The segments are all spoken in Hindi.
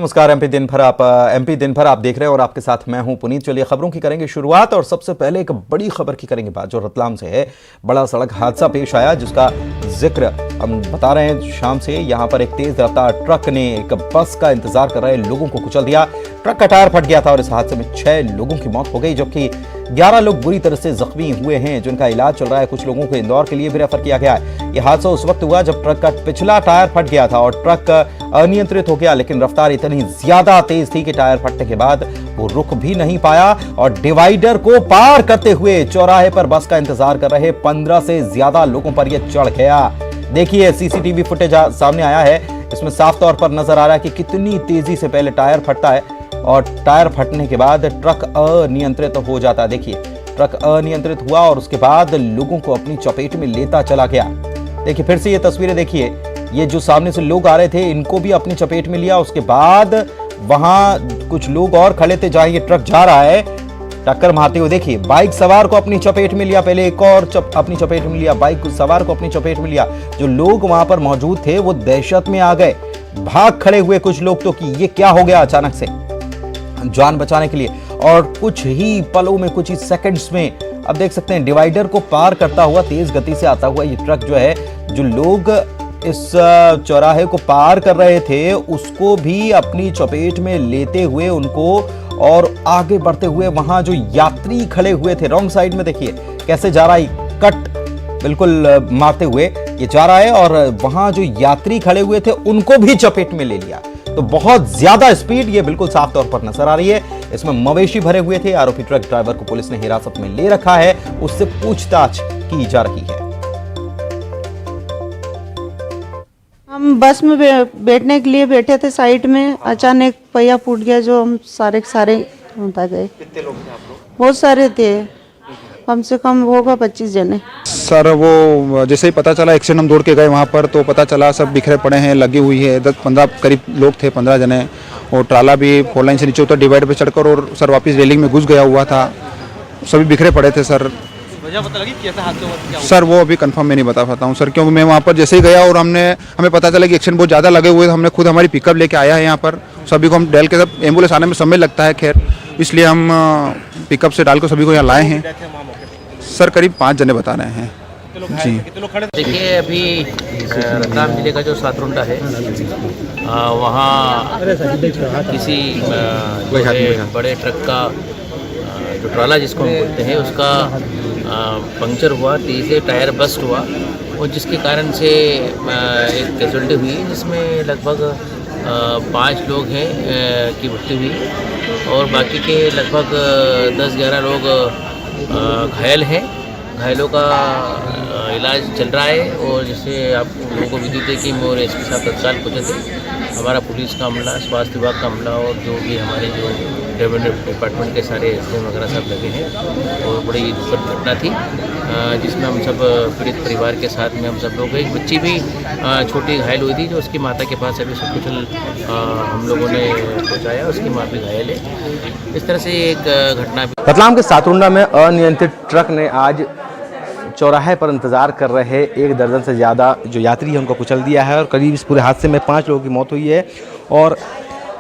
नमस्कार। एमपी दिन भर आप देख रहे हैं और आपके साथ मैं हूं पुनीत। चलिए खबरों की करेंगे शुरुआत और सबसे पहले एक बड़ी खबर की करेंगे बात जो रतलाम से है। बड़ा सड़क हादसा पेश आया जिसका जिक्र हम बता रहे हैं शाम से। यहां पर एक तेज रफ्तार ट्रक ने एक बस का इंतजार कर रहे लोगों को कुचल दिया। ट्रक का टायर फट गया था और इस हादसे में 6 लोगों की मौत हो गई जबकि 11 लोग बुरी तरह से जख्मी हुए हैं जिनका इलाज चल रहा है। कुछ लोगों को इंदौर के लिए भी रेफर किया गया है। यह हादसा उस वक्त हुआ जब ट्रक का पिछला टायर फट गया था और ट्रक अनियंत्रित हो गया, लेकिन रफ्तार इतनी ज्यादा तेज थी कि टायर फटने के बाद वो रुक भी नहीं पाया और डिवाइडर को पार करते हुए चौराहे पर बस का इंतजार कर रहे 15 से ज्यादा लोगों पर यह चढ़ गया। देखिए सीसीटीवी फुटेज सामने आया है, इसमें साफ तौर पर नजर आ रहा है कि कितनी तेजी से पहले टायर फटता है और टायर फटने के बाद ट्रक अनियंत्रित हो जाता है। देखिए ट्रक अनियंत्रित हुआ और उसके बाद लोगों को अपनी चपेट में लेता चला गया। देखिए फिर से ये तस्वीरें देखिए, ये जो सामने से लोग आ रहे थे इनको भी अपनी चपेट में लिया। उसके बाद वहां कुछ लोग और खड़े थे जहां ये ट्रक जा रहा है टक्कर मारते हुए। देखिए बाइक सवार को अपनी चपेट में लिया, पहले एक और अपनी चपेट में लिया, बाइक सवार को अपनी चपेट में लिया। जो लोग वहां पर मौजूद थे वो दहशत में आ गए, भाग खड़े हुए कुछ लोग तो कि ये क्या हो गया अचानक से, जान बचाने के लिए। और कुछ ही पलों में, कुछ ही सेकंड्स में अब देख सकते हैं डिवाइडर को पार करता हुआ तेज गति से आता हुआ ये ट्रक जो है, जो लोग इस चौराहे को पार कर रहे थे उसको भी अपनी चपेट में लेते हुए उनको और आगे बढ़ते हुए वहां जो यात्री खड़े हुए थे रॉन्ग साइड में, देखिए कैसे जा रहा है, कट बिल्कुल मारते हुए ये जा रहा है और वहां जो यात्री खड़े हुए थे उनको भी चपेट में ले लिया। तो बहुत ज्यादा स्पीड ये बिल्कुल साफ तौर पर नजर आ रही है। इसमें मवेशी भरे हुए थे। आरोपी ट्रक ड्राइवर को पुलिस ने हिरासत में ले रखा है, उससे पूछताछ की जा रही है। हम बस में बैठने के लिए बैठे थे, साइड में अचानक पहिया फूट गया जो हम सारे होता गए। कितने लोग थे आप लोग? बहुत सारे थे, कम से कम होगा 25 जने। सर वो जैसे ही पता चला एक्सीडेंट हम दौड़ के गए वहाँ पर तो पता चला सब बिखरे पड़े हैं, लगी हुई है। 10-15 करीब लोग थे, 15 जने। और ट्राला भी फोर लाइन से नीचे उतर डिवाइडर पे चढ़कर और सर वापस रेलिंग में घुस गया हुआ था। सभी बिखरे पड़े थे सर। वजह पता लगी कैसा हादसा हुआ, क्या हुआ? सर वो अभी कंफर्म मैं नहीं बता पाता हूँ सर, क्योंकि मैं वहाँ पर जैसे ही गया और हमें पता चला कि एक्सीडेंट बहुत ज़्यादा लगे हुए थे। हमने खुद हमारी पिकअप लेके आया है यहाँ पर, सभी को हम डाल के, सब एम्बुलेंस आने में समय लगता है खैर, इसलिए हम पिकअप से डाल कर सभी को यहाँ लाए हैं। सर करीब 5 जने बता रहे हैं जी। देखिए अभी रतलाम जिले का जो सातरुंडा है वहाँ किसी बड़े ट्रक का जो ट्राला जिसको हम बोलते हैं उसका पंक्चर हुआ, तेज़ से टायर बस्ट हुआ और जिसके कारण से एक कैजुअल्टी हुई जिसमें लगभग 5 लोग हैं की मृत्यु हुई और बाकी के लगभग 10-11 लोग घायल हैं। घायलों का इलाज चल रहा है और जिससे आप लोगों को विद्युत है कि मोर एसपी साहब तत्काल पहुँचे थे। हमारा पुलिस का अमला, स्वास्थ्य विभाग का अमला और जो भी हमारे जो रेवेन्यू डिपार्टमेंट के सारे एसडीएम वगैरह सब लगे हैं और बड़ी दुखद घटना थी जिसमें हम सब पीड़ित परिवार के साथ में हम सब लोग, एक बच्ची भी छोटी घायल हुई थी जो उसकी माता के पास अभी सकुशल हम लोगों ने पहुँचाया, उसकी माँ भी घायल है। इस तरह से एक घटना। रतलाम के सातरुंडा में अनियंत्रित ट्रक ने आज चौराहे पर इंतजार कर रहे 1 दर्जन से ज़्यादा जो यात्री हैं उनको कुचल दिया है और करीब इस पूरे हादसे में 5 लोगों की मौत हुई है और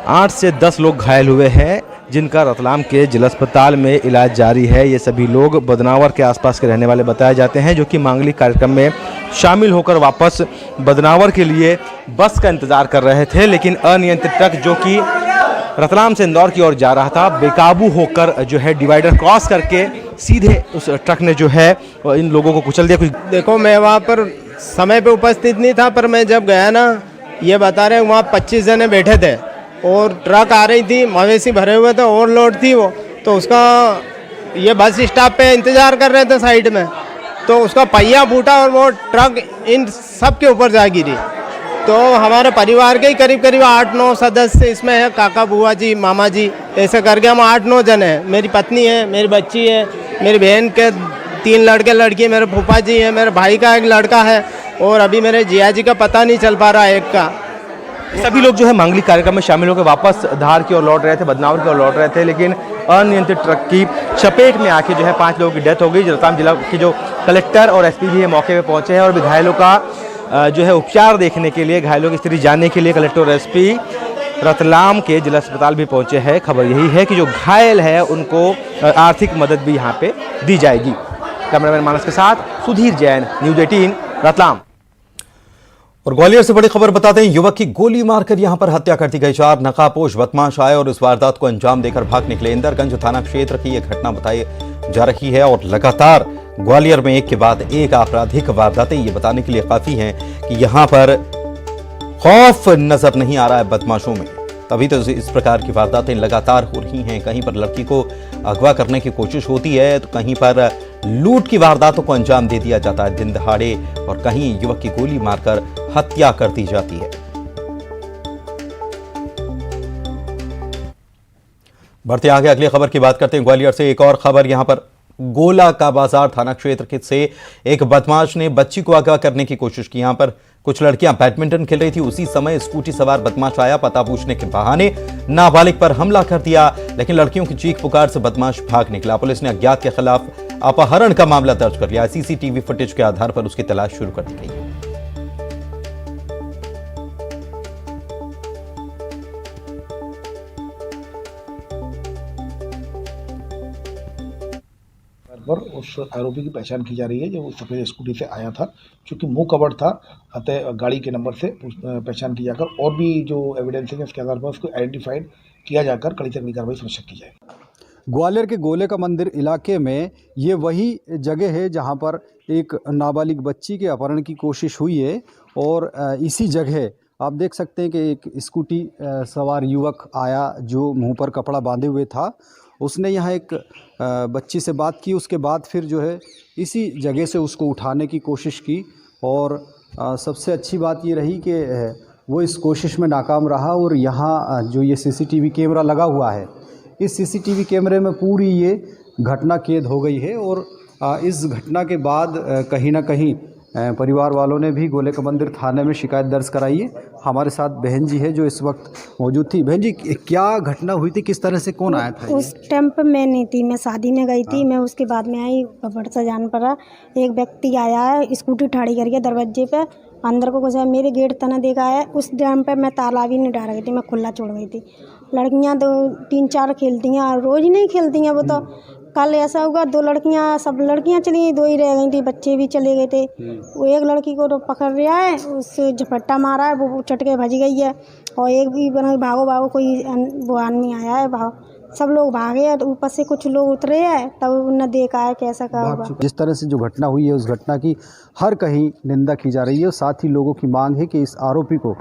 8 से 10 लोग घायल हुए हैं जिनका रतलाम के जिला अस्पताल में इलाज जारी है। ये सभी लोग बदनावर के आसपास के रहने वाले बताए जाते हैं जो कि मांगलिक कार्यक्रम में शामिल होकर वापस बदनावर के लिए बस का इंतज़ार कर रहे थे, लेकिन अनियंत्रित ट्रक जो कि रतलाम से इंदौर की ओर जा रहा था बेकाबू होकर जो है डिवाइडर क्रॉस करके सीधे उस ट्रक ने जो है इन लोगों को कुचल दिया। कुछ देखो मैं वहाँ पर समय पे उपस्थित नहीं था, पर मैं जब गया ना, ये बता रहे वहाँ 25 जने बैठे थे और ट्रक आ रही थी, मवेशी भरे हुए थे, ओवरलोड थी वो, तो उसका ये बस स्टॉप पे इंतज़ार कर रहे थे साइड में, तो उसका पहिया फूटा और वो ट्रक इन सब के ऊपर जा गिरी। तो हमारे परिवार के ही करीब 8-9 सदस्य इसमें है, काका बुआ जी, मामा जी, ऐसे करके हम 8-9 जन हैं। मेरी पत्नी है, मेरी बच्ची है, मेरी बहन के 3 लड़के लड़की, मेरे फूफा जी हैं, मेरे भाई का एक लड़का है और अभी मेरे जिया जी का पता नहीं चल पा रहा है एक का। सभी लोग जो है मांगलिक कार्यक्रम में शामिल होकर वापस धार की ओर लौट रहे थे, बदनावर की ओर लौट रहे थे, लेकिन अनियंत्रित ट्रक की चपेट में आके जो है 5 लोगों की डेथ हो गई। रतलाम जिला की जो कलेक्टर और एसपी भी है मौके पे पहुंचे हैं और भी घायलों का जो है उपचार देखने के लिए, घायलों की स्थिति जानने के लिए कलेक्टर और एसपी रतलाम के जिला अस्पताल भी पहुंचे हैं। खबर यही है कि जो घायल है उनको आर्थिक मदद भी यहाँ पे दी जाएगी। कैमरामैन मानस के साथ सुधीर जैन, न्यूज़ 18 रतलाम। और ग्वालियर से बड़ी खबर बताते हैं, युवक की गोली मारकर यहां पर हत्या कर दी गई। 4 नकाबपोश बदमाश आए और इस वारदात को अंजाम देकर भाग निकले। इंदरगंज थाना क्षेत्र की यह घटना बताई जा रही है और लगातार ग्वालियर में एक के बाद एक आपराधिक वारदातें ये बताने के लिए काफी हैं कि यहां पर खौफ नजर नहीं आ रहा है बदमाशों में, तभी तो इस प्रकार की वारदातें लगातार हो रही हैं। कहीं पर लड़की को अगवा करने की कोशिश होती है तो कहीं पर लूट की वारदातों को अंजाम दे दिया जाता है दिन दहाड़े, और कहीं युवक की गोली मारकर हत्या कर दी जाती है। बढ़ते आगे अगली खबर की बात करते हैं। ग्वालियर से एक और खबर, यहां पर गोला का बाजार थाना क्षेत्र से एक बदमाश ने बच्ची को अगवा करने की कोशिश की। यहां पर कुछ लड़कियां बैडमिंटन खेल रही थी, उसी समय स्कूटी सवार बदमाश आया, पता पूछने के बहाने नाबालिग पर हमला कर दिया, लेकिन लड़कियों की चीख पुकार से बदमाश भाग निकला। पुलिस ने अज्ञात के खिलाफ अपहरण का मामला दर्ज कर लिया। सीसीटीवी फुटेज के आधार पर उसकी तलाश शुरू कर दी गई है। पर उस आरोपी की पहचान की जा रही है जो सफेद स्कूटी से आया था, क्योंकि मुंह कवर्ड था, अतः गाड़ी के नंबर से पहचान की जाकर और भी जो एविडेंस है उसके आधार पर उसको आइडेंटिफाइड किया जाकर कड़ी से कड़ी कार्रवाई सुनिश्चित की जाएगी। ग्वालियर के गोले का मंदिर इलाके में ये वही जगह है जहां पर एक नाबालिग बच्ची के अपहरण की कोशिश हुई है और इसी जगह आप देख सकते हैं कि एक स्कूटी सवार युवक आया जो मुंह पर कपड़ा बांधे हुए था। उसने यहाँ एक बच्ची से बात की, उसके बाद फिर जो है इसी जगह से उसको उठाने की कोशिश की और सबसे अच्छी बात ये रही कि वो इस कोशिश में नाकाम रहा। और यहाँ जो ये सीसीटीवी कैमरा लगा हुआ है, इस सीसीटीवी कैमरे में पूरी ये घटना कैद हो गई है और इस घटना के बाद कहीं ना कहीं परिवार वालों ने भी गोले का मंदिर थाने में शिकायत दर्ज कराई है। हमारे साथ बहन जी है जो इस वक्त मौजूद थी। बहन जी, क्या घटना हुई थी, किस तरह से कौन आया था? उस टाइम पर मैं नहीं थी, मैं शादी में गई थी। मैं उसके बाद में आई, खबर से जान पड़ा एक व्यक्ति आया है, स्कूटी ठाड़ी करके दरवाजे पे अंदर को घुसा, मेरे गेट तना देखा है। उस टाइम पर मैं ताला भी नहीं डाल गई थी, मैं खुला छोड़ गई थी। लड़कियां 2-3-4 खेलती हैं, रोज़ नहीं झेलती हैं वो तो। कल ऐसा हुआ 2 लड़कियां, सब लड़कियां चली गई, 2 ही रह गई थी, बच्चे भी चले गए थे। वो एक लड़की को तो पकड़ लिया है, उससे झपट्टा मारा है, वो चटके भज गई है। और एक भी बना भागो भागो, कोई वो आदमी आया है, भाग सब लोग भागे हैं, ऊपर से कुछ लोग उतरे हैं, तब उन्होंने देखा है कैसा क्या हुआ। जिस तरह से जो घटना हुई है उस घटना की हर कहीं निंदा की जा रही है और साथ ही लोगों की मांग है कि इस आरोपी को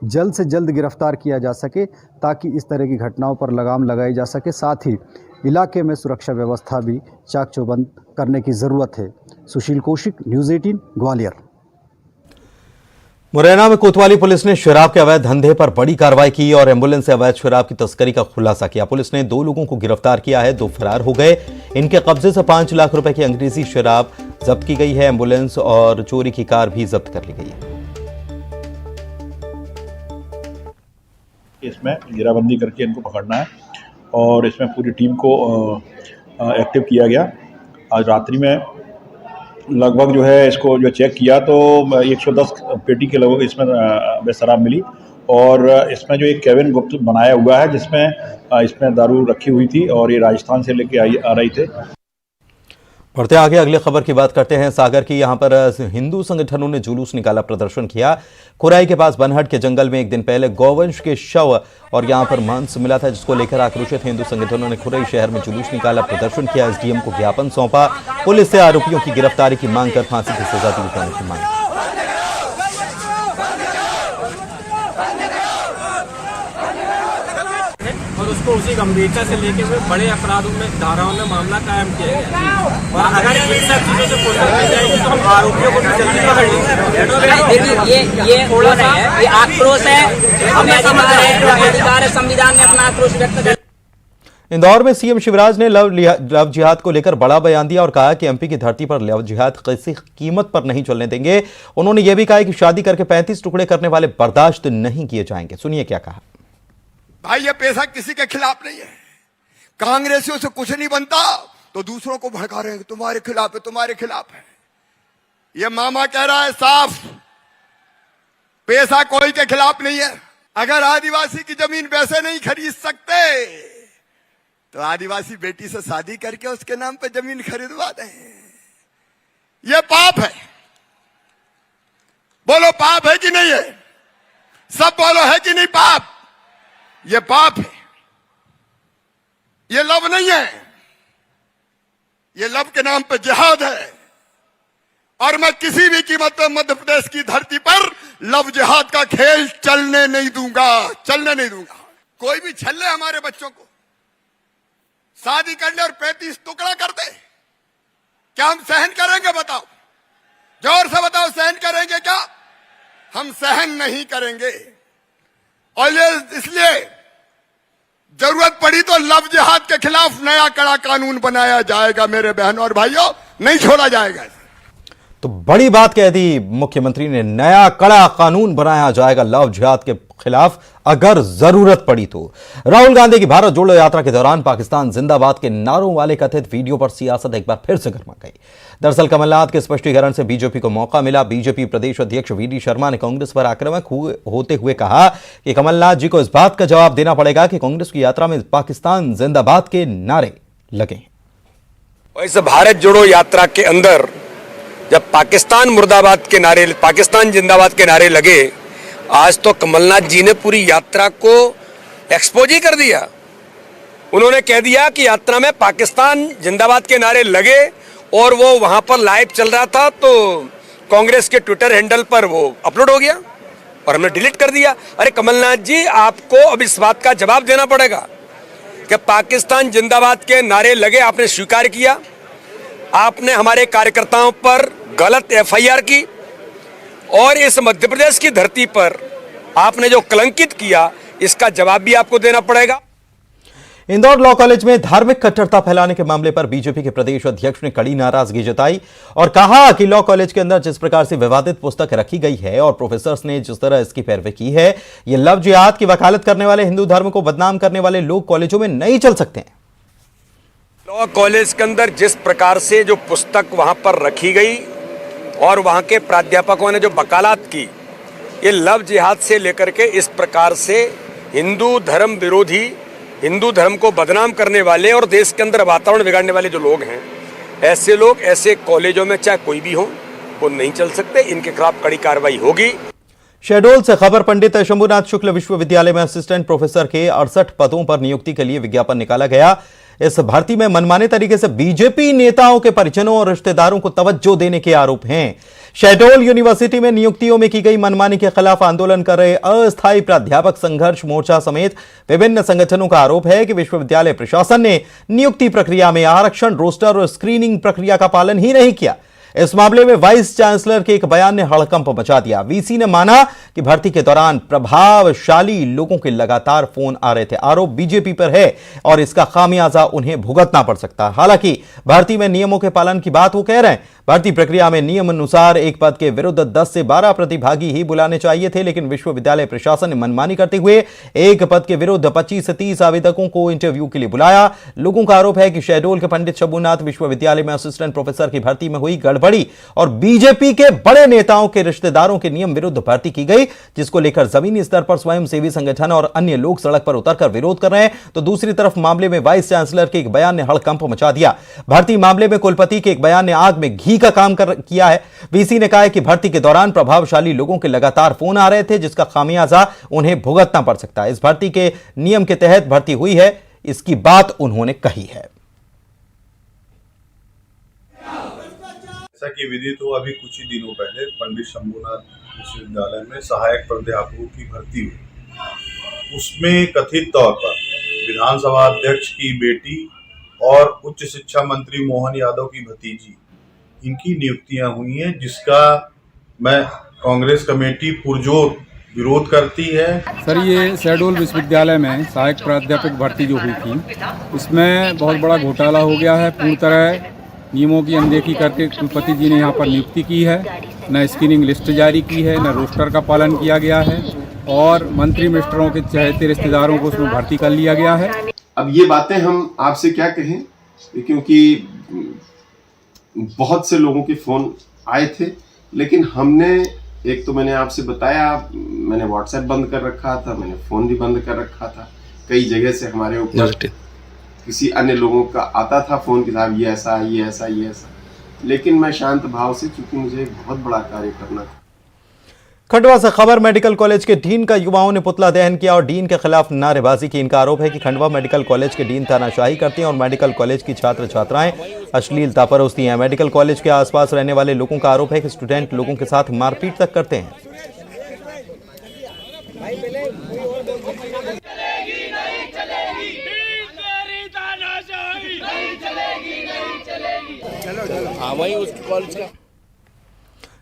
जल्द से जल्द गिरफ्तार किया जा सके ताकि इस तरह की घटनाओं पर लगाम लगाई जा सके। साथ ही इलाके में सुरक्षा व्यवस्था भी चाक चौबंद करने की ज़रूरत है। सुशील कौशिक, न्यूज़ 18 ग्वालियर। मुरैना में कोतवाली पुलिस ने शराब के अवैध धंधे पर बड़ी कार्रवाई की और एम्बुलेंस से अवैध शराब की तस्करी का खुलासा किया। पुलिस ने 2 लोगों को गिरफ्तार किया है, 2 फरार हो गए। इनके कब्जे से 5 लाख रुपए की अंग्रेजी शराब जब्त की गई है। एम्बुलेंस और चोरी की कार भी जब्त कर ली गई है। इसमें घेराबंदी करके इनको पकड़ना है और इसमें पूरी टीम को एक्टिव किया गया। आज रात्रि में लगभग जो है इसको जो चेक किया तो 110 पेटी के लगभग इसमें शराब मिली और इसमें जो एक केविन गुप्त बनाया हुआ है जिसमें दारू रखी हुई थी और ये राजस्थान से लेके आ रही थे। बढ़ते आगे अगली खबर की बात करते हैं। सागर की यहां पर हिंदू संगठनों ने जुलूस निकाला, प्रदर्शन किया। खुराई के पास बनहट के जंगल में एक दिन पहले गौवंश के शव और यहां पर मांस मिला था, जिसको लेकर आक्रोशित हिंदू संगठनों ने खुराई शहर में जुलूस निकाला, प्रदर्शन किया, एसडीएम को ज्ञापन सौंपा। पुलिस से आरोपियों की गिरफ्तारी की मांग कर फांसी की सजा दिए जाने की मांग। और उसको उसी गंभीरता से लेके हुए बड़े अपराधों में धाराओं में मामला कायम किया गया और अगर इन सब चीजों से फुर्सत मिल जाएगी तो हम आरोपियों को भी जल्दी पकड़ लेंगे। ये आक्रोश है, हमें अधिकार है, संविधान ने अपना आक्रोश व्यक्त किया। इंदौर में सीएम शिवराज ने लव जिहाद को लेकर बड़ा बयान दिया और कहा कि एमपी की धरती पर लव जिहाद किसी कीमत पर नहीं चलने देंगे। उन्होंने यह भी कहा कि शादी करके 35 टुकड़े करने वाले बर्दाश्त नहीं किए जाएंगे। सुनिए क्या कहा। भाई ये पैसा किसी के खिलाफ नहीं है, कांग्रेसियों से कुछ नहीं बनता तो दूसरों को भड़का रहे हैं तुम्हारे खिलाफ है, तुम्हारे खिलाफ है। ये मामा कह रहा है साफ, पैसा कोई के खिलाफ नहीं है, अगर आदिवासी की जमीन वैसे नहीं खरीद सकते तो आदिवासी बेटी से शादी करके उसके नाम पे जमीन खरीदवा दें। यह पाप है। बोलो पाप है कि नहीं है? सब बोलो है कि नहीं पाप? यह पाप है। यह लव नहीं है, यह लव के नाम पे जिहाद है। और मैं किसी भी कीमत पर मध्य प्रदेश की धरती पर लव जिहाद का खेल चलने नहीं दूंगा, चलने नहीं दूंगा। कोई भी छल्ले हमारे बच्चों को शादी कर ले और 35 टुकड़ा कर दे, क्या हम सहन करेंगे? बताओ, जोर से बताओ, सहन करेंगे क्या? हम सहन नहीं करेंगे। और ये इसलिए जरूरत पड़ी तो लव जिहाद के खिलाफ नया कड़ा कानून बनाया जाएगा मेरे बहनों और भाइयों, नहीं छोड़ा जाएगा। तो बड़ी बात कह दी मुख्यमंत्री ने, नया कड़ा कानून बनाया जाएगा लव जिहाद के खिलाफ अगर जरूरत पड़ी तो। राहुल गांधी की भारत जोड़ो यात्रा के दौरान पाकिस्तान जिंदाबाद के नारों वाले कथित वीडियो पर सियासत एक बार फिर से गर्मा गई। दरअसल कमलनाथ के स्पष्टीकरण से बीजेपी को मौका मिला। बीजेपी प्रदेश अध्यक्ष वीडी शर्मा ने कांग्रेस पर आक्रामक होते हुए कहा कि कमलनाथ जी को इस बात का जवाब देना पड़ेगा कि कांग्रेस की यात्रा में पाकिस्तान जिंदाबाद के नारे लगे। इस भारत जोड़ो यात्रा के अंदर जब पाकिस्तान मुर्दाबाद के नारे, पाकिस्तान जिंदाबाद के नारे लगे, आज तो कमलनाथ जी ने पूरी यात्रा को एक्सपोज ही कर दिया। उन्होंने कह दिया कि यात्रा में पाकिस्तान जिंदाबाद के नारे लगे और वो वहां पर लाइव चल रहा था तो कांग्रेस के ट्विटर हैंडल पर वो अपलोड हो गया और हमने डिलीट कर दिया। अरे कमलनाथ जी, आपको अब इस बात का जवाब देना पड़ेगा कि पाकिस्तान जिंदाबाद के नारे लगे, आपने स्वीकार किया। आपने हमारे कार्यकर्ताओं पर गलत एफआईआर की और इस मध्य प्रदेश की धरती पर आपने जो कलंकित किया, इसका जवाब भी आपको देना पड़ेगा। इंदौर लॉ कॉलेज में धार्मिक कट्टरता फैलाने के मामले पर बीजेपी के प्रदेश अध्यक्ष ने कड़ी नाराजगी जताई और कहा कि लॉ कॉलेज के अंदर जिस प्रकार से विवादित पुस्तक रखी गई है और प्रोफेसर्स ने जिस तरह इसकी पैरवी की है, ये लव जिहाद की वकालत करने वाले, हिंदू धर्म को बदनाम करने वाले लोग कॉलेजों में नहीं चल सकते हैं। लॉ कॉलेज के अंदर जिस प्रकार से जो पुस्तक वहां पर रखी गई और वहां के प्राध्यापकों ने जो वकालत की, ये लव जिहाद से लेकर के इस प्रकार से हिंदू धर्म विरोधी, हिंदू धर्म को बदनाम करने वाले और देश के अंदर वातावरण बिगाड़ने वाले जो लोग हैं, ऐसे लोग ऐसे कॉलेजों में चाहे कोई भी हो, वो नहीं चल सकते। इनके खिलाफ कड़ी कार्रवाई होगी। शहडोल से खबर, पंडित शंभुनाथ शुक्ल विश्वविद्यालय में असिस्टेंट प्रोफेसर के 68 पदों पर नियुक्ति के लिए विज्ञापन निकाला गया। इस भर्ती में मनमाने तरीके से बीजेपी नेताओं के परिजनों और रिश्तेदारों को तवज्जो देने के आरोप हैं। शहडोल यूनिवर्सिटी में नियुक्तियों में की गई मनमानी के खिलाफ आंदोलन कर रहे अस्थायी प्राध्यापक संघर्ष मोर्चा समेत विभिन्न संगठनों का आरोप है कि विश्वविद्यालय प्रशासन ने नियुक्ति प्रक्रिया में आरक्षण, रोस्टर और स्क्रीनिंग प्रक्रिया का पालन ही नहीं किया। इस मामले में वाइस चांसलर के एक बयान ने हड़कंप मचा दिया। वीसी ने माना कि भर्ती के दौरान प्रभावशाली लोगों के लगातार फोन आ रहे थे। आरोप बीजेपी पर है और इसका खामियाजा उन्हें भुगतना पड़ सकता है। हालांकि भर्ती में नियमों के पालन की बात वो कह रहे हैं। भर्ती प्रक्रिया में नियम अनुसार एक पद के विरुद्ध 10 से 12 प्रतिभागी ही बुलाने चाहिए थे, लेकिन विश्वविद्यालय प्रशासन ने मनमानी करते हुए एक पद के विरुद्ध 25 से 30 आवेदकों को इंटरव्यू के लिए बुलाया। लोगों का आरोप है कि शहडोल के पंडित शंभुनाथ विश्वविद्यालय में असिस्टेंट प्रोफेसर की भर्ती में हुई गड़बड़ी और बीजेपी के बड़े नेताओं के रिश्तेदारों के नियम विरुद्ध भर्ती की गई, जिसको लेकर जमीनी स्तर पर स्वयंसेवी संगठन और अन्य लोग सड़क पर उतरकर विरोध कर रहे हैं। तो दूसरी तरफ मामले में वाइस चांसलर के एक बयान ने हड़कंप मचा दिया। भर्ती मामले में कुलपति के एक बयान ने आग में घी का काम किया है। वीसी ने कहा है कि भर्ती के दौरान प्रभावशाली लोगों के लगातार फोन आ रहे थे, जिसका खामियाजा उन्हें भुगतना पड़ सकता है। इस भर्ती के नियम के तहत भर्ती हुई है, इसकी बात उन्होंने कही है। जैसा कि विदित हो, अभी कुछ ही दिनों पहले पंडित शंभुनाथ विश्वविद्यालय में सहायक प्राध्यापकों की भर्ती हुई। उसमें कथित तौर पर विधानसभा अध्यक्ष की बेटी और उच्च शिक्षा मंत्री मोहन यादव की भतीजी, इनकी नियुक्तियां हुई हैं, जिसका मैं कांग्रेस कमेटी पुरजोर विरोध करती है। सर, ये शहडोल विश्वविद्यालय में सहायक प्राध्यापक भर्ती जो हुई थी, इसमें बहुत बड़ा घोटाला हो गया है। पूरी तरह नियमों की अनदेखी करके कुलपति जी ने यहाँ पर नियुक्ति की है, न स्क्रीनिंग लिस्ट जारी की है, न रोस्टर का पालन किया गया है और मंत्री मिनिस्टरों के चहेते रिश्तेदारों को उसमें भर्ती कर लिया गया है। अब ये बातें हम आपसे क्या कहें, क्योंकि बहुत से लोगों के फ़ोन आए थे, लेकिन हमने एक तो मैंने आपसे बताया, मैंने व्हाट्सएप बंद कर रखा था, मैंने फ़ोन भी बंद कर रखा था। कई जगह से हमारे ऊपर किसी अन्य लोगों का आता था फ़ोन कि साहब ये ऐसा, ये ऐसा, ये ऐसा, लेकिन मैं शांत भाव से, चूंकि मुझे एक बहुत बड़ा कार्य करना था। खंडवा से खबर, मेडिकल कॉलेज के डीन का युवाओं ने पुतला दहन किया और डीन के खिलाफ नारेबाजी की। इनका आरोप है कि खंडवा मेडिकल कॉलेज के डीन तानाशाही करते हैं और मेडिकल कॉलेज की छात्र छात्राएं अश्लीलता परोसती हैं। मेडिकल कॉलेज के आसपास रहने वाले लोगों का आरोप है कि स्टूडेंट लोगों के साथ मारपीट तक करते हैं।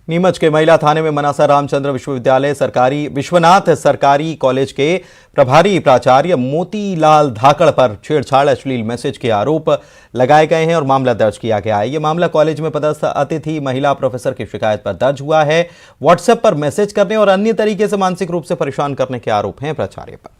नीमच के महिला थाने में मनासा रामचंद्र विश्वनाथ सरकारी कॉलेज के प्रभारी प्राचार्य मोतीलाल धाकड़ पर छेड़छाड़ अश्लील मैसेज के आरोप लगाए गए हैं और मामला दर्ज किया गया है। यह मामला कॉलेज में पदस्थ अतिथि महिला प्रोफेसर की शिकायत पर दर्ज हुआ है। व्हाट्सएप पर मैसेज करने और अन्य तरीके से मानसिक रूप से परेशान करने के आरोप हैं प्राचार्य पर।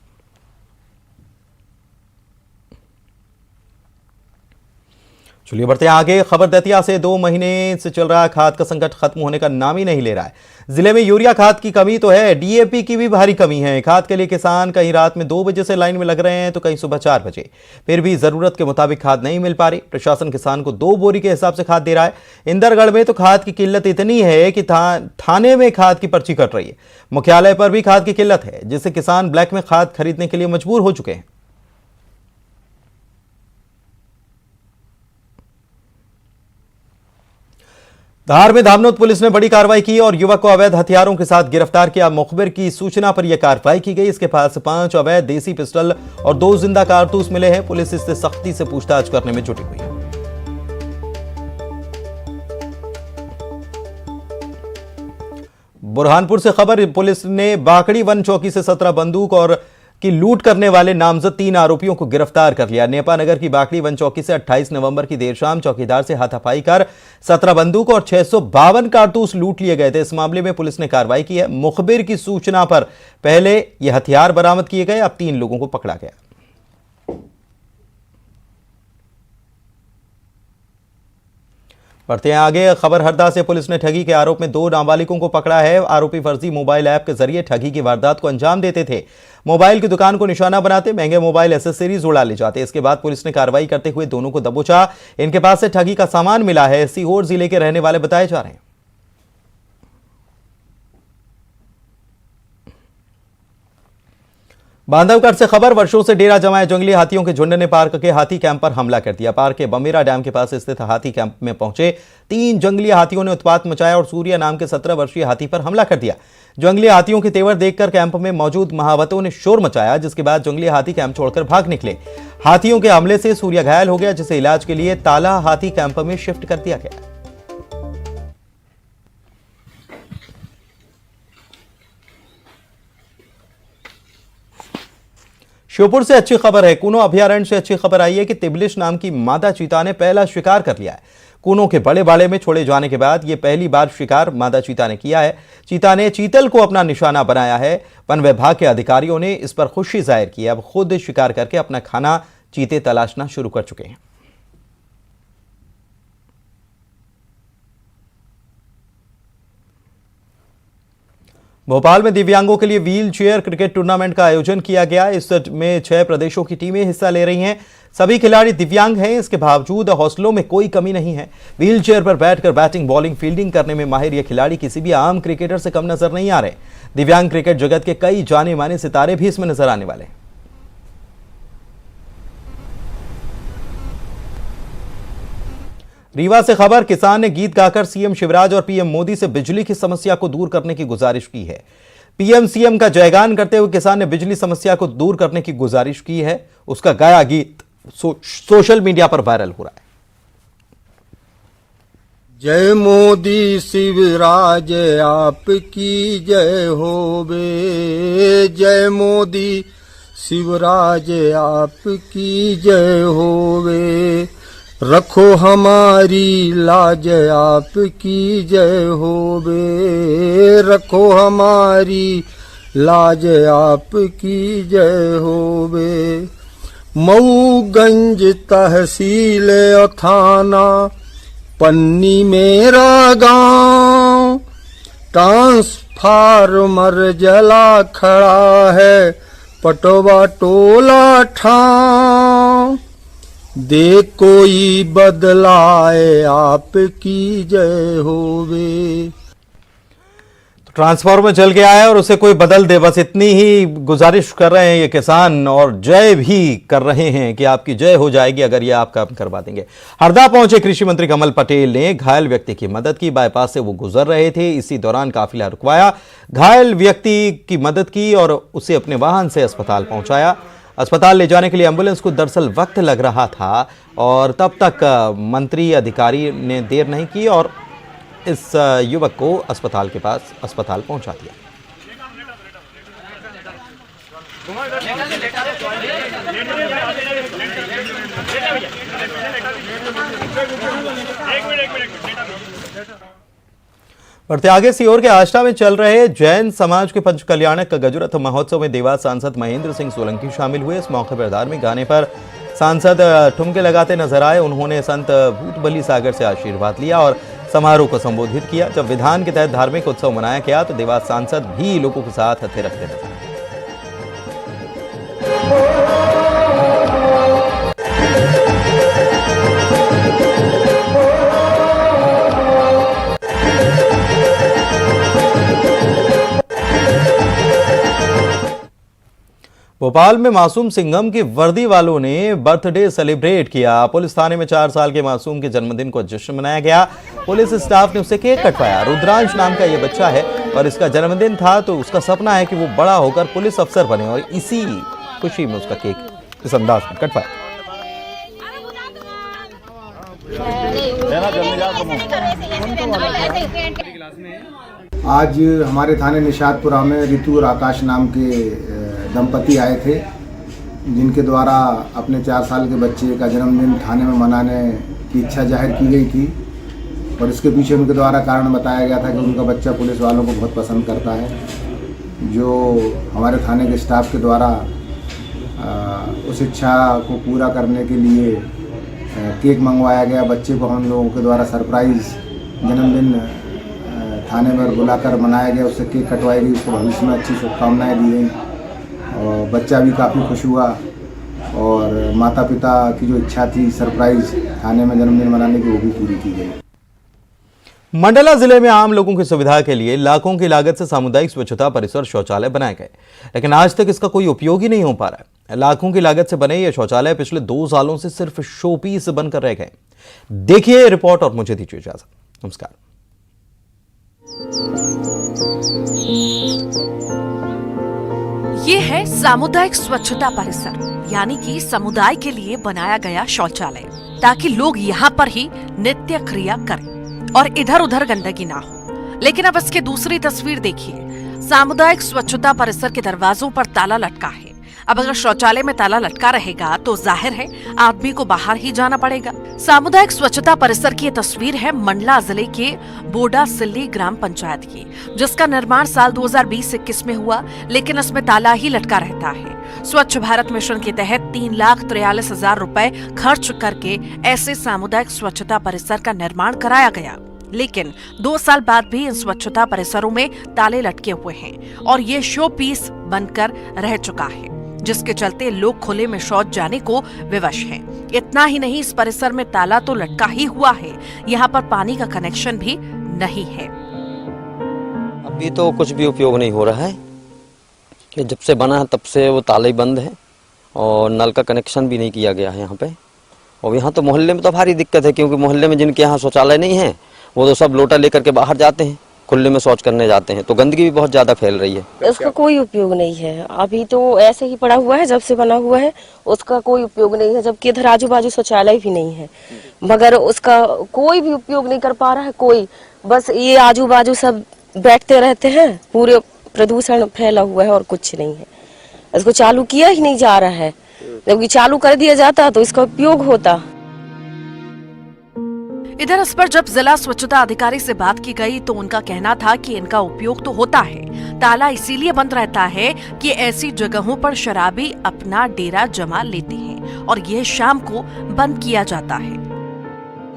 चलिए बढ़ते हैं आगे। खबर दतिया से 2 महीने से चल रहा खाद का संकट खत्म होने का नाम ही नहीं ले रहा है। जिले में यूरिया खाद की कमी तो है, डीएपी की भी भारी कमी है। खाद के लिए किसान कहीं रात में 2 बजे से लाइन में लग रहे हैं तो कहीं सुबह 4 बजे, फिर भी जरूरत के मुताबिक खाद नहीं मिल पा रही। प्रशासन किसान को 2 बोरी के हिसाब से खाद दे रहा है। इंदरगढ़ में तो खाद की किल्लत इतनी है कि थाने में खाद की पर्ची कट रही है। मुख्यालय पर भी खाद की किल्लत है, जिससे किसान ब्लैक में खाद खरीदने के लिए मजबूर हो चुके हैं। धार में धामनोद पुलिस ने बड़ी कार्रवाई की और युवक को अवैध हथियारों के साथ गिरफ्तार किया। मुखबिर की सूचना पर यह कार्रवाई की गई। इसके पास 5 अवैध देसी पिस्टल और 2 जिंदा कारतूस मिले हैं। पुलिस इससे सख्ती से पूछताछ करने में जुटी हुई है। बुरहानपुर से खबर, पुलिस ने बाकड़ी वन चौकी से 17 बंदूक और की लूट करने वाले नामजद 3 आरोपियों को गिरफ्तार कर लिया। नेपा नगर की बाकड़ी वन चौकी से 28 नवंबर की देर शाम चौकीदार से हाथापाई कर 17 बंदूक और 652 कारतूस लूट लिए गए थे। इस मामले में पुलिस ने कार्रवाई की है। मुखबिर की सूचना पर पहले यह हथियार बरामद किए गए, अब 3 लोगों को पकड़ा गया। बढ़ते हैं आगे। खबर हरदा से, पुलिस ने ठगी के आरोप में 2 नाबालिगों को पकड़ा है। आरोपी फर्जी मोबाइल ऐप के जरिए ठगी की वारदात को अंजाम देते थे। मोबाइल की दुकान को निशाना बनाते महंगे मोबाइल एसेसरीज उड़ा ले जाते। इसके बाद पुलिस ने कार्रवाई करते हुए दोनों को दबोचा। इनके पास से ठगी का सामान मिला है। सीहोर जिले के रहने वाले बताए जा रहे हैं। बांधवगढ़ से खबर, वर्षों से डेरा जमाए जंगली हाथियों के झुंड ने पार्क के हाथी कैंप पर हमला कर दिया। पार्क के बमेरा डैम के पास स्थित हाथी कैंप में पहुंचे 3 जंगली हाथियों ने उत्पात मचाया और सूर्या नाम के 17 वर्षीय हाथी पर हमला कर दिया। जंगली हाथियों के तेवर देखकर कैंप में मौजूद महावतों ने शोर मचाया, जिसके बाद जंगली हाथी कैंप छोड़कर भाग निकले। हाथियों के हमले से सूर्या घायल हो गया, जिसे इलाज के लिए ताला हाथी कैंप में शिफ्ट कर दिया गया। श्योपुर से अच्छी खबर है। कूनो अभयारण्य से अच्छी खबर आई है कि तिबलिश नाम की मादा चीता ने पहला शिकार कर लिया है। कूनो के बड़े बाड़े में छोड़े जाने के बाद यह पहली बार शिकार मादा चीता ने किया है। चीता ने चीतल को अपना निशाना बनाया है। वन विभाग के अधिकारियों ने इस पर खुशी जाहिर की। अब खुद शिकार करके अपना खाना चीते तलाशना शुरू कर चुके हैं। भोपाल में दिव्यांगों के लिए व्हील चेयर क्रिकेट टूर्नामेंट का आयोजन किया गया। इसमें 6 प्रदेशों की टीमें हिस्सा ले रही हैं। सभी खिलाड़ी दिव्यांग हैं, इसके बावजूद हौसलों में कोई कमी नहीं है। व्हील चेयर पर बैठकर बैटिंग, बॉलिंग, फील्डिंग करने में माहिर ये खिलाड़ी किसी भी आम क्रिकेटर से कम नजर नहीं आ रहे। दिव्यांग क्रिकेट जगत के कई जाने माने सितारे भी इसमें नजर आने वाले हैं। रीवा से खबर, किसान ने गीत गाकर सीएम शिवराज और पीएम मोदी से बिजली की समस्या को दूर करने की गुजारिश की है। पीएम सीएम का जयगान करते हुए किसान ने बिजली समस्या को दूर करने की गुजारिश की है। उसका गाया गीत सोशल मीडिया पर वायरल हो रहा है। जय मोदी शिवराज आपकी जय होवे, जय मोदी शिवराज आपकी जय होवे, रखो हमारी लाज आपकी जय होवे, रखो हमारी लाज आपकी जय होवे। मऊगंज तहसील और थाना, पन्नी मेरा गांव, ट्रांसफार्मर फार्मर जला खड़ा है, पटवा टोला ठाव, दे कोई बदलाए आपकी जय होवे। ट्रांसफार्मर जल गया है और उसे कोई बदल दे, बस इतनी ही गुजारिश कर रहे हैं ये किसान, और जय भी कर रहे हैं कि आपकी जय हो जाएगी अगर ये आप काम करवा देंगे। हरदा पहुंचे कृषि मंत्री कमल पटेल ने घायल व्यक्ति की मदद की। बाईपास से वो गुजर रहे थे, इसी दौरान काफिला रुकवाया, घायल व्यक्ति की मदद की और उसे अपने वाहन से अस्पताल पहुंचाया। अस्पताल ले जाने के लिए एम्बुलेंस को दरअसल वक्त लग रहा था और तब तक मंत्री अधिकारी ने देर नहीं की और इस युवक को अस्पताल पहुंचा दिया। बढ़ते आगे सीहोर के आष्टा में चल रहे जैन समाज के पंच कल्याणक गजरथ महोत्सव में देवास सांसद महेंद्र सिंह सोलंकी शामिल हुए। इस मौके पर धार्मिक गाने पर सांसद ठुमके लगाते नजर आए। उन्होंने संत भूतबली सागर से आशीर्वाद लिया और समारोह को संबोधित किया। जब विधान के तहत धार्मिक उत्सव मनाया गया तो देवास सांसद भी लोगों के साथ हथे रखते नजर आए। भोपाल में मासूम सिंघम की वर्दी वालों ने बर्थडे सेलिब्रेट किया। पुलिस थाने में 4 साल के मासूम के जन्मदिन को जश्न मनाया गया। पुलिस स्टाफ ने उसे केक कटवाया। रुद्रांश नाम का यह बच्चा है और इसका जन्मदिन था, तो उसका सपना है कि वो बड़ा होकर पुलिस अफसर बने और इसी खुशी में उसका केक इस अंदाज में कटवाया। आज हमारे थाने निशादपुरा में ऋतु और आकाश नाम के दंपति आए थे, जिनके द्वारा अपने 4 साल के बच्चे का जन्मदिन थाने में मनाने की इच्छा जाहिर की गई थी और इसके पीछे उनके द्वारा कारण बताया गया था कि उनका बच्चा पुलिस वालों को बहुत पसंद करता है। जो हमारे थाने के स्टाफ के द्वारा उस इच्छा को पूरा करने के लिए केक मंगवाया गया। बच्चे को हम लोगों के द्वारा सरप्राइज़ जन्मदिन थाने में बुलाकर मनाया गया, उससे केक कटवाई गई, उसको भविष्य में अच्छी शुभकामनाएँ दी गई और बच्चा भी काफ़ी खुश हुआ और माता पिता की जो इच्छा थी सरप्राइज थाने में जन्मदिन मनाने की, वो भी पूरी की गई। मंडला जिले में आम लोगों की सुविधा के लिए लाखों की लागत से सामुदायिक स्वच्छता परिसर शौचालय बनाए गए, लेकिन आज तक इसका कोई उपयोग ही नहीं हो पा रहा है। लाखों की लागत से बने ये शौचालय पिछले 2 सालों से सिर्फ शो पीस बनकर रह गए। देखिए रिपोर्ट और मुझे दीजिए इजाजत। नमस्कार। ये है सामुदायिक स्वच्छता परिसर, यानी कि समुदाय के लिए बनाया गया शौचालय, ताकि लोग यहाँ पर ही नित्य क्रिया करें और इधर उधर गंदगी ना हो। लेकिन अब इसकी दूसरी तस्वीर देखिए। सामुदायिक स्वच्छता परिसर के दरवाजों पर ताला लटका है। अब अगर शौचालय में ताला लटका रहेगा तो जाहिर है आदमी को बाहर ही जाना पड़ेगा। सामुदायिक स्वच्छता परिसर की ये तस्वीर है मंडला जिले के बोडा सिल्ली ग्राम पंचायत की, जिसका निर्माण साल 2020-21 में हुआ, लेकिन इसमें ताला ही लटका रहता है। स्वच्छ भारत मिशन के तहत 3,43,000 रुपए खर्च करके ऐसे सामुदायिक स्वच्छता परिसर का निर्माण कराया गया, लेकिन 2 साल बाद भी इन स्वच्छता परिसरों में ताले लटके हुए हैं और ये शो पीस बनकर रह चुका है, जिसके चलते लोग खुले में शौच जाने को विवश हैं। इतना ही नहीं, इस परिसर में ताला तो लटका ही हुआ है, यहाँ पर पानी का कनेक्शन भी नहीं है। अभी तो कुछ भी उपयोग नहीं हो रहा है कि जब से बना है तब से वो ताले ही बंद है और नल का कनेक्शन भी नहीं किया गया है यहाँ पे। और यहाँ तो मोहल्ले में तो भारी दिक्कत है, क्योंकि मोहल्ले में जिनके यहाँ शौचालय नहीं है वो तो सब लोटा लेकर के बाहर जाते हैं, खुले में शौच करने जाते हैं, तो गंदगी भी बहुत ज्यादा फैल रही है। उसका कोई उपयोग नहीं है, अभी तो ऐसे ही पड़ा हुआ है, जब से बना हुआ है उसका कोई उपयोग नहीं है, जबकि इधर आजू बाजू शौचालय भी नहीं है, मगर उसका कोई भी उपयोग नहीं कर पा रहा है कोई। बस ये आजू बाजू सब बैठते रहते हैं, पूरे प्रदूषण फैला हुआ है और कुछ नहीं है। इसको चालू किया ही नहीं जा रहा है, जबकि चालू कर दिया जाता तो इसका उपयोग होता। इधर इस पर जब जिला स्वच्छता अधिकारी से बात की गई तो उनका कहना था कि इनका उपयोग तो होता है, ताला इसीलिए बंद रहता है कि ऐसी जगहों पर शराबी अपना डेरा जमा लेते हैं और यह शाम को बंद किया जाता है।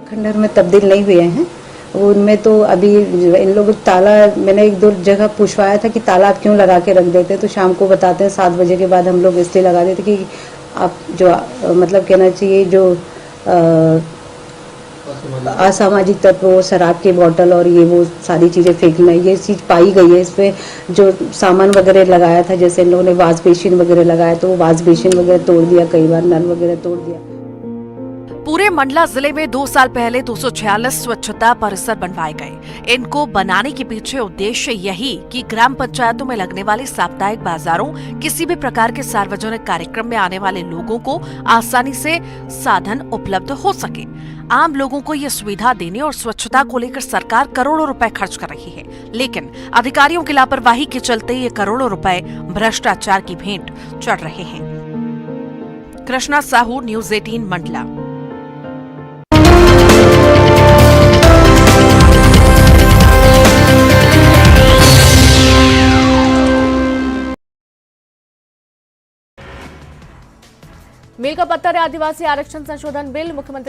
खंडहर में तब्दील नहीं हुए हैं उनमें तो अभी इन लोग ताला, मैंने एक दो जगह पूछवाया था कि ताला आप क्यों लगा के रख देते हैं, तो शाम को बताते हैं 7 बजे के बाद हम लोग इसलिए लगा देते कि आप जो मतलब कहना चाहिए जो असामाजिक तत्व, शराब की बोतल और ये वो सारी चीज़ें फेंकना, ये चीज़ पाई गई है। इस पे जो सामान वगैरह लगाया था, जैसे इन लोगों ने वाश बेसिन वगैरह लगाया तो वो वाश बेसिन वगैरह तोड़ दिया, कई बार नल वगैरह तोड़ दिया। पूरे मंडला जिले में 2 साल पहले 246 स्वच्छता परिसर बनवाए गए। इनको बनाने के पीछे उद्देश्य यही कि ग्राम पंचायतों में लगने वाले साप्ताहिक बाजारों, किसी भी प्रकार के सार्वजनिक कार्यक्रम में आने वाले लोगों को आसानी से साधन उपलब्ध हो सके। आम लोगों को ये सुविधा देने और स्वच्छता को लेकर सरकार करोड़ों रुपए खर्च कर रही है, लेकिन अधिकारियों की लापरवाही के चलते ये करोड़ों रुपए भ्रष्टाचार की भेंट चढ़ रहे हैं। कृष्णा साहू, न्यूज़ 18 मंडला। मील का पत्थर है आदिवासी आरक्षण संशोधन बिल। मुख्यमंत्री